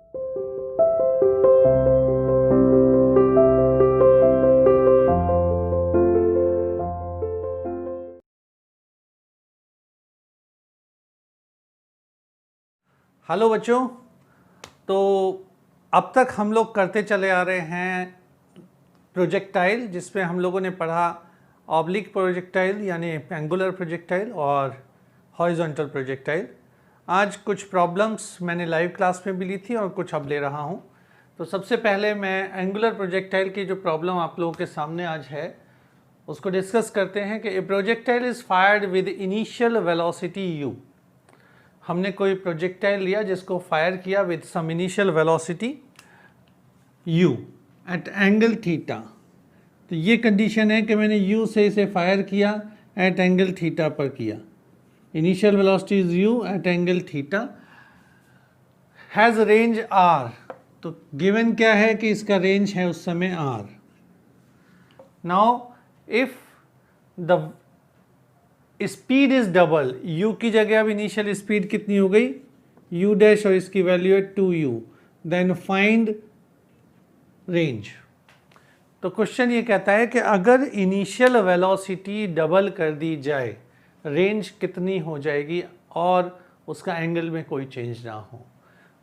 Hello बच्चों, तो अब तक हम लोग करते चले आ रहे हैं प्रोजेक्टाइल, जिसमें हम लोगों ने पढ़ा ऑब्लिक प्रोजेक्टाइल यानी एंगुलर प्रोजेक्टाइल और हॉरिजॉन्टल प्रोजेक्टाइल। आज कुछ प्रॉब्लम्स मैंने लाइव क्लास में भी ली थी और कुछ अब ले रहा हूं। तो सबसे पहले मैं एंगुलर प्रोजेक्टाइल की जो प्रॉब्लम आप लोगों के सामने आज है उसको डिस्कस करते हैं कि a projectile is fired with initial velocity u। हमने कोई प्रोजेक्टाइल लिया जिसको फायर किया with some initial velocity u at angle theta. तो ये कंडीशन है कि मैंने u से इसे फायर किया एट एंगल थीटा पर किया। Initial velocity is u at angle theta, has range r। तो गिवन क्या है कि इसका रेंज है उस समय r। Now if the speed is double, u की जगह अब इनिशियल स्पीड कितनी हो गई u डैश और इसकी वैल्यू है 2u, देन फाइंड रेंज। तो क्वेश्चन ये कहता है कि अगर इनिशियल वेलोसिटी डबल कर दी जाए रेंज कितनी हो जाएगी और उसका एंगल में कोई चेंज ना हो।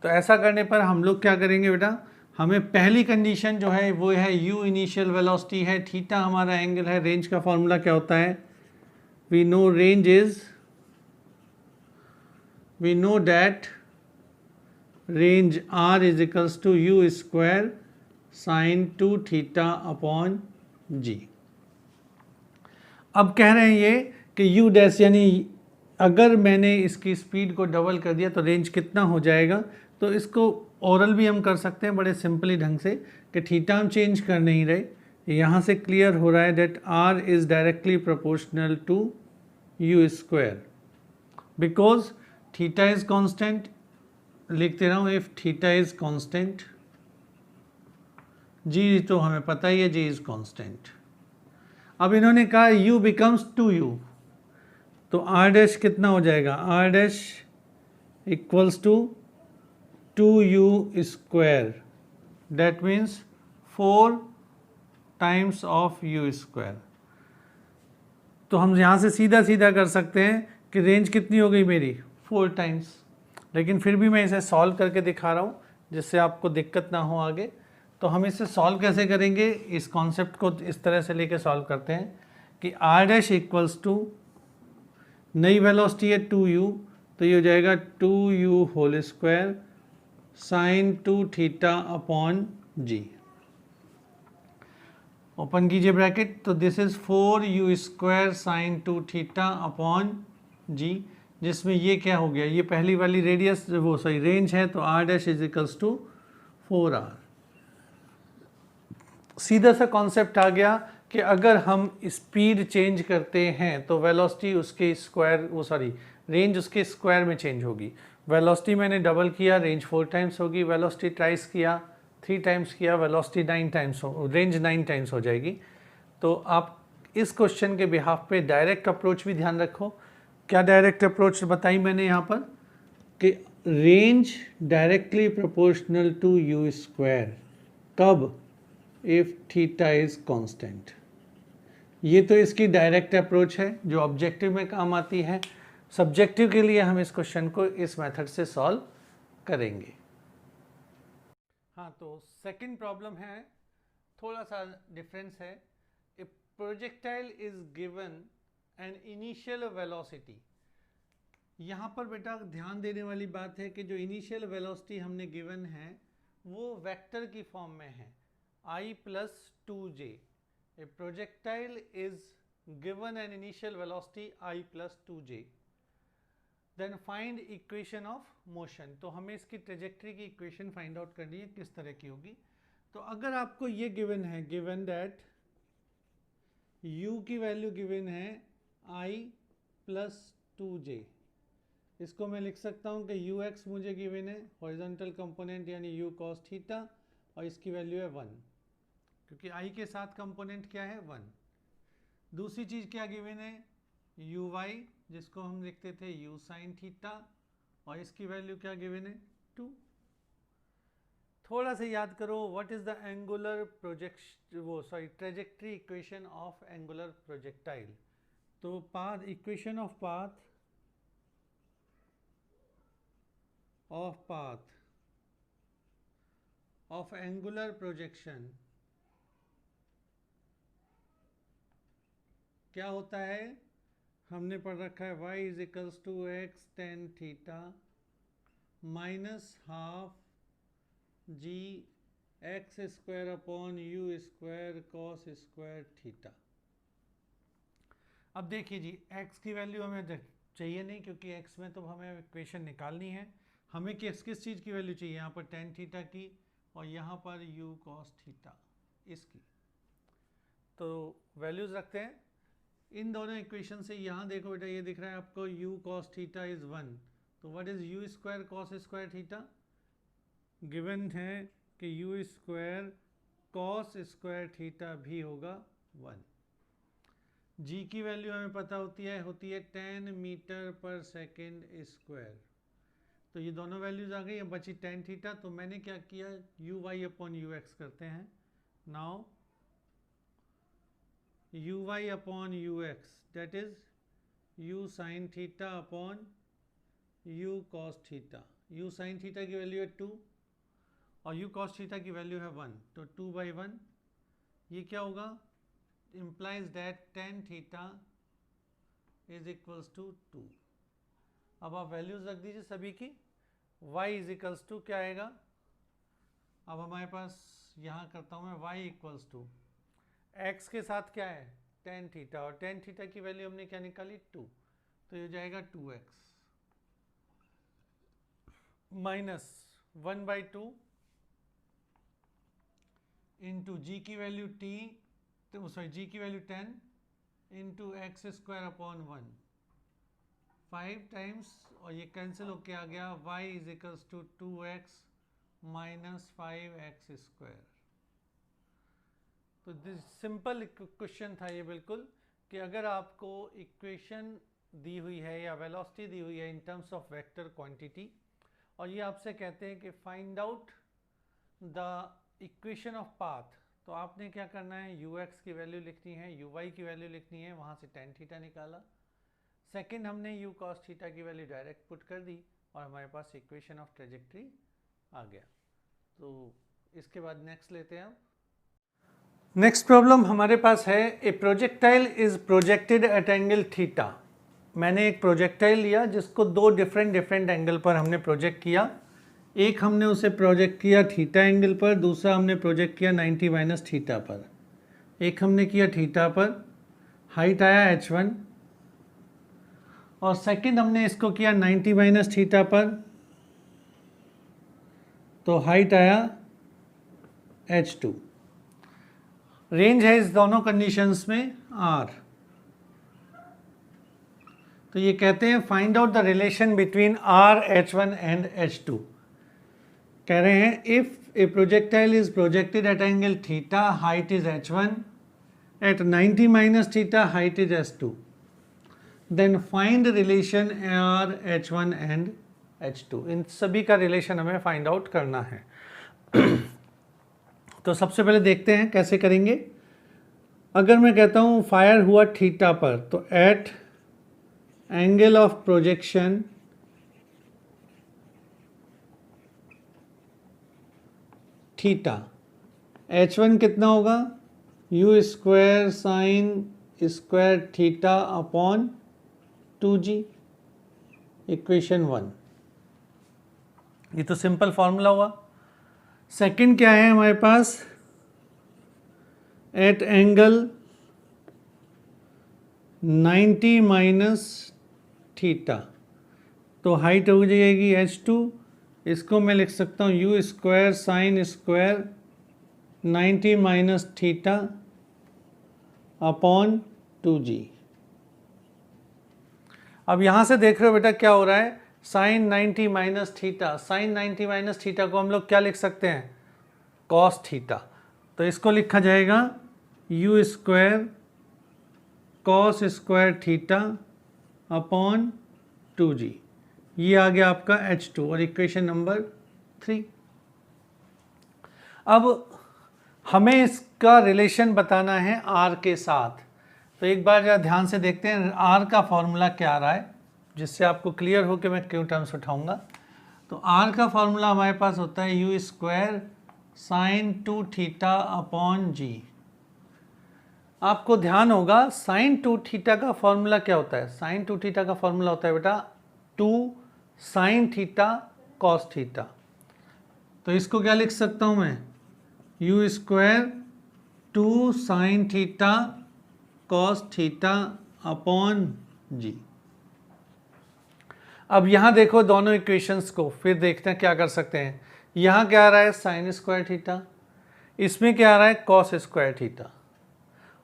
तो ऐसा करने पर हम लोग क्या करेंगे बेटा, हमें पहली कंडीशन जो है वो है u इनिशियल वेलोसिटी है, थीटा हमारा एंगल है। रेंज का फॉर्मूला क्या होता है, we know that range r is equals to u square sin 2 theta upon g। अब कह रहे हैं ये कि u डैश यानी अगर मैंने इसकी स्पीड को डबल कर दिया तो रेंज कितना हो जाएगा। तो इसको ओरल भी हम कर सकते हैं बड़े सिंपली ढंग से कि थीटा हम चेंज कर नहीं रहे। यहाँ से क्लियर हो रहा है that r is directly proportional to u square because theta is constant. लिखते रहा हूँ, if theta is constant, g तो हमें पता ही है g इज कांस्टेंट। अब इन्होंने कहा u बिकम्स 2u, तो r डैश कितना हो जाएगा, r dash equals to 2u square, that means 4 times of u square. तो हम यहाँ से सीधा सीधा कर सकते हैं कि रेंज कितनी हो गई मेरी 4 टाइम्स। लेकिन फिर भी मैं इसे सॉल्व करके दिखा रहा हूँ जिससे आपको दिक्कत ना हो आगे। तो हम इसे सॉल्व कैसे करेंगे, इस कॉन्सेप्ट को इस तरह से लेके सॉल्व करते हैं कि r डैश इक्वल्स टू नई वेलोसिटी है 2u, तो ये हो जाएगा 2u whole square sine 2 theta upon g। Open कीजिए ब्रैकेट, तो this is 4u square sine 2 theta upon g, जिसमें ये क्या हो गया, ये पहली वाली रेडियस वो सॉरी रेंज है, तो r dash is equals to 4r। सीधा सा कॉन्सेप्ट आ गया कि अगर हम स्पीड चेंज करते हैं तो वेलोसिटी उसके स्क्वायर वो सॉरी रेंज उसके स्क्वायर में चेंज होगी। वेलोसिटी मैंने डबल किया, रेंज 4 टाइम्स होगी। वेलोसिटी ट्राइस किया, 3 टाइम्स किया, वेलोसिटी 9 टाइम्स हो, रेंज 9 टाइम्स हो जाएगी। तो आप इस क्वेश्चन के बिहाफ पे डायरेक्ट अप्रोच भी ध्यान रखो। क्या डायरेक्ट अप्रोच बताई मैंने यहाँ पर कि range directly proportional to u square, कब, इफ थीटा इज कांस्टेंट। ये तो इसकी डायरेक्ट अप्रोच है जो ऑब्जेक्टिव में काम आती है। सब्जेक्टिव के लिए हम इस क्वेश्चन को इस मेथड से सॉल्व करेंगे। हाँ, तो सेकंड प्रॉब्लम है, थोड़ा सा डिफरेंस है। ए projectile is given an initial velocity. यहाँ पर बेटा ध्यान देने वाली बात है कि जो इनिशियल वेलोसिटी हमने गिवन है वो वेक्टर की फॉर्म में है, i plus 2j। A projectile is given an initial velocity i plus 2j, then find equation of motion। तो हमें इसकी ट्रेजेक्ट्री की इक्वेशन फाइंड आउट करनी है किस तरह की होगी। तो अगर आपको ये गिवन है, गिवन दैट u की वैल्यू गिवन है i plus 2j, इसको मैं लिख सकता हूँ कि ux मुझे गिवन है हॉरिजॉन्टल कंपोनेंट यानी u cos थीटा, और इसकी वैल्यू है 1 क्योंकि i के साथ कंपोनेंट क्या है 1। दूसरी चीज़ क्या गिवन है uy, जिसको हम लिखते थे u sin थीटा, और इसकी वैल्यू क्या गिवन है 2। थोड़ा सा याद करो, what is the angular trajectory equation of angular projectile. तो path, equation of path of angular projection क्या होता है, हमने पढ़ रखा है y is equals to x tan theta minus half g x square upon u square cos square theta. अब देखिए जी, x की वैल्यू हमें चाहिए नहीं, क्योंकि x में तो हमें इक्वेशन निकालनी है। हमें किस चीज़ की वैल्यू चाहिए, यहाँ पर टेन थीटा की और यहाँ पर u कॉस थीटा इसकी। तो वैल्यूज़ रखते हैं इन दोनों इक्वेशन से। यहाँ देखो बेटा, ये दिख रहा है आपको u कॉस थीटा इज़ 1, तो what is u square cos square theta, given है कि u square cos square theta भी होगा 1। g की वैल्यू हमें पता होती है 10 मीटर पर सेकेंड स्क्वायर। तो ये दोनों वैल्यूज आ गई, अब बची टेन थीटा। तो मैंने क्या किया, u y upon u x करते हैं। Now u y upon u x that is u sine theta upon u cos theta. U sine theta की वैल्यू है 2 और यू कॉस थीटा की वैल्यू है 1, तो 2/1। ये क्या होगा, implies that tan theta is equals to 2। अब आप वैल्यूज रख दीजिए सभी की। y इज इक्वल्स टू क्या आएगा, अब हमारे पास यहाँ करता हूँ मैं y इक्वल्स टू x के साथ क्या है tan थीटा, और tan थीटा की वैल्यू हमने क्या निकाली 2, तो ये जाएगा 2x माइनस 1/2 इंटू जी की वैल्यू t, तो सॉरी g की value 10 into x square upon 1, 5 times, और ये कैंसिल होके आ गया y is equals to 2x minus 5x square. तो दिस सिंपल क्वेश्चन था ये बिल्कुल, कि अगर आपको इक्वेशन दी हुई है या वेलोसिटी दी हुई है in terms of vector quantity, और ये आपसे कहते हैं कि find out the equation of path, तो आपने क्या करना है, ux की वैल्यू लिखनी है, uy की वैल्यू लिखनी है, वहाँ से tan थीटा निकाला। सेकंड हमने u cos थीटा की वैल्यू डायरेक्ट पुट कर दी और हमारे पास इक्वेशन ऑफ ट्रेजेक्ट्री आ गया। तो इसके बाद नेक्स्ट लेते हैं हम। नेक्स्ट प्रॉब्लम हमारे पास है, ए projectile is projected at angle theta. मैंने एक प्रोजेक्टाइल लिया जिसको दो डिफरेंट एंगल पर हमने प्रोजेक्ट किया। एक हमने उसे प्रोजेक्ट किया थीटा एंगल पर, दूसरा हमने प्रोजेक्ट किया 90 माइनस थीटा पर। एक हमने किया थीटा पर, हाइट आया h1, और सेकंड हमने इसको किया 90 माइनस थीटा पर, तो हाइट आया h2। रेंज है इस दोनों कंडीशंस में r। तो ये कहते हैं find out the relation between r, h1 and h2। कह रहे हैं if a projectile is projected at angle theta, height is h1, at 90 minus theta height is h2, then find relation r, h1 and h2। इन सभी का relation हमें find out करना है। तो सबसे पहले देखते हैं कैसे करेंगे। अगर मैं कहता हूँ फायर हुआ थीटा पर, तो at angle of projection theta, h1 कितना होगा, u square sine square theta upon 2g, equation 1। ये तो सिंपल फॉर्मूला हुआ। सेकंड क्या है हमारे पास, एट एंगल 90 माइनस थीटा, तो हाइट हो जाएगी h2, इसको मैं लिख सकता हूँ you square sine square 90 minus theta upon 2g। अब यहाँ से देख रहे हो बेटा क्या हो रहा है, sine 90 minus theta, sine 90 minus theta को हम लोग क्या लिख सकते हैं, कॉस थीटा। तो इसको लिखा जाएगा you square cos square theta upon 2g। ये आ गया आपका h2 और इक्वेशन नंबर 3। अब हमें इसका रिलेशन बताना है आर के साथ। तो एक बार जरा ध्यान से देखते हैं आर का फॉर्मूला क्या आ रहा है, जिससे आपको क्लियर हो कि मैं क्यों टर्म्स उठाऊंगा। तो आर का फॉर्मूला हमारे पास होता है u square sine 2 theta upon g. आपको ध्यान होगा साइन 2 थीटा का फॉर्मूला क्या होता है। साइन 2 थीटा का फॉर्मूला होता है बेटा 2 साइन थीटा कॉस थीटा। तो इसको क्या लिख सकता हूं मैं, u square 2 sine theta cos theta upon g. अब यहां देखो दोनों इक्वेशंस को, फिर देखते हैं क्या कर सकते हैं। यहां क्या आ रहा है साइन स्क्वायर थीटा, इसमें क्या आ रहा है कॉस स्क्वायर थीटा,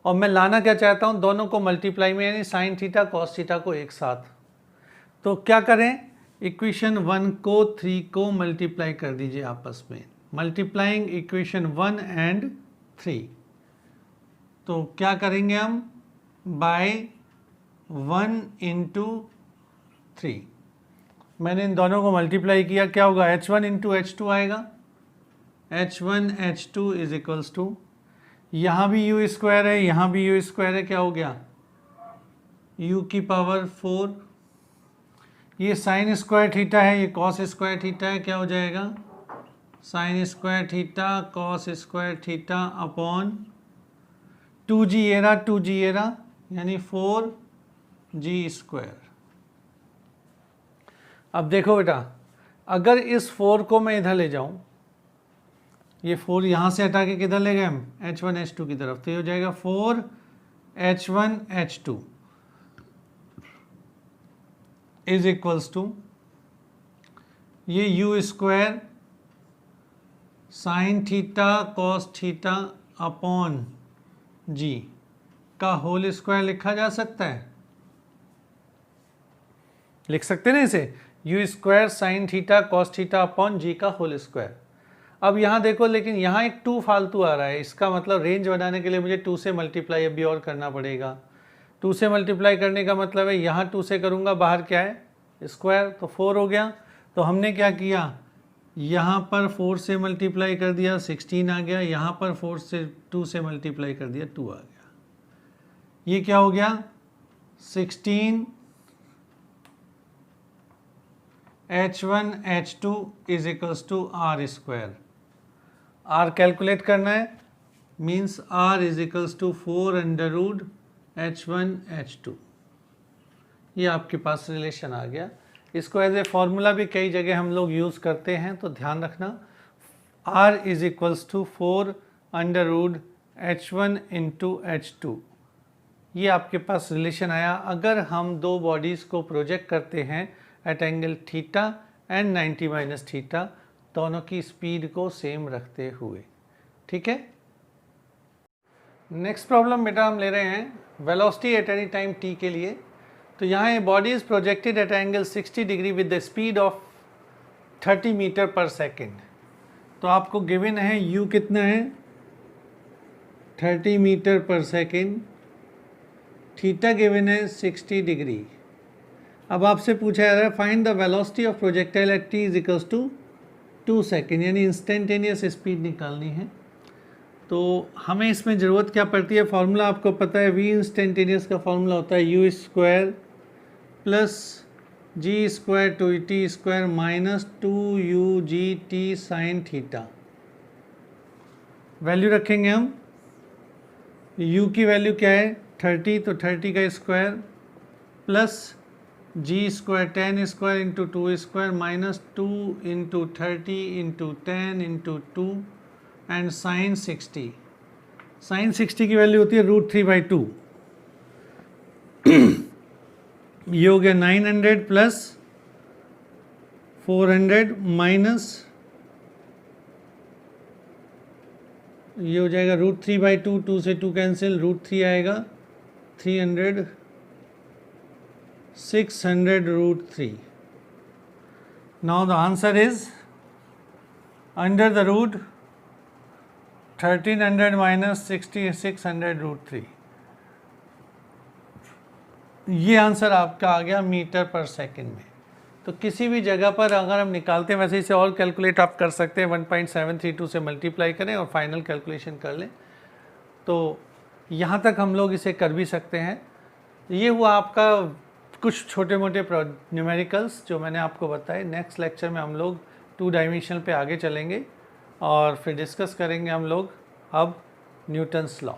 और मैं लाना क्या चाहता हूं दोनों को मल्टीप्लाई में, यानी साइन थीटा कॉस थीटा को एक साथ। तो क्या करें, इक्वेशन 1 को 3 को मल्टीप्लाई कर दीजिए आपस में, मल्टीप्लाइंग इक्वेशन 1 एंड 3। तो क्या करेंगे हम, बाय 1 इंटू 3। मैंने इन दोनों को मल्टीप्लाई किया, क्या होगा h1 इंटू h2 आएगा, h1 h2 is equals to, यहाँ भी u स्क्वायर है यहाँ भी u स्क्वायर है, क्या हो गया u की पावर 4। ये साइन स्क्वायर थीटा है, ये कॉस स्क्वायर थीटा है, क्या हो जाएगा sign square theta cos square theta upon 2g ये रहा 2g ये रहा, यानी 4g स्क्वायर। अब देखो बेटा, अगर इस 4 को मैं इधर ले जाऊं, ये 4 यहाँ से हटा के किधर ले गए हम h1 h2 की तरफ, तो ये हो जाएगा 4 h1 h2 is equals to ये u square sine theta cos theta upon g का होल स्क्वायर लिखा जा सकता है, लिख सकते हैं ना इसे, u square sine theta cos theta upon g का होल स्क्वायर। अब यहाँ देखो, लेकिन यहाँ एक 2 फालतू आ रहा है, इसका मतलब रेंज बनाने के लिए मुझे 2 से मल्टीप्लाई अभी और करना पड़ेगा। 2 से मल्टीप्लाई करने का मतलब है यहाँ 2 से करूँगा, बाहर क्या है स्क्वायर, तो 4 हो गया। तो हमने क्या किया, यहाँ पर 4 से मल्टीप्लाई कर दिया 16 आ गया, यहाँ पर 4 से 2 से मल्टीप्लाई कर दिया 2 आ गया, ये क्या हो गया 16 h1 h2 is equals to r square. R calculate करना है, means r is equals to 4 under root h1 h2। ये आपके पास रिलेशन आ गया। इसको एज ए फॉर्मूला भी कई जगह हम लोग यूज़ करते हैं, तो ध्यान रखना r is equals to 4 under root h1 into h2। ये आपके पास रिलेशन आया अगर हम दो बॉडीज़ को प्रोजेक्ट करते हैं at angle theta and 90 minus theta, दोनों की स्पीड को सेम रखते हुए। ठीक है, नेक्स्ट प्रॉब्लम बेटा हम ले रहे हैं velocity at any time t के लिए। तो यहाँ ये body is projected at angle 60 degree with the speed of 30 meter per second. तो आपको गिवन है u कितना है 30 meter per second, theta given है 60 डिग्री। अब आपसे पूछा जा रहा है find the velocity of projectile at t is equals to 2 second, यानी इंस्टेंटेनियस स्पीड निकालनी है। तो हमें इसमें ज़रूरत क्या पड़ती है, फार्मूला आपको पता है, v इंस्टेंटेनियस का फार्मूला होता है u square plus g square two t square minus 2u(g)t sine theta. Value रखेंगे हम, u की वैल्यू क्या है 30, तो 30 का square plus g square 10 square into 2 square minus 2 into 30 into 10 into 2 and sine 60। Sine 60 की वैल्यू होती है √3/2। ये हो गया 900 प्लस 400 माइनस, ये हो जाएगा √3/2, 2 से 2 कैंसिल, √3 आएगा 300, 600 √3। Now the answer is under the root 1300 minus 60 600 √3। ये आंसर आपका आ गया मीटर पर सेकेंड में। तो किसी भी जगह पर अगर हम निकालते हैं, वैसे इसे और कैलकुलेट आप कर सकते हैं, 1.732 से मल्टीप्लाई करें और फाइनल कैलकुलेशन कर लें। तो यहाँ तक हम लोग इसे कर भी सकते हैं। ये हुआ आपका कुछ छोटे मोटे न्यूमेरिकल्स जो मैंने आपको बताए। नेक्स्ट लेक्चर में हम लोग 2 डायमेंशनल पे आगे चलेंगे और फिर डिस्कस करेंगे हम लोग अब न्यूटन्स लॉ।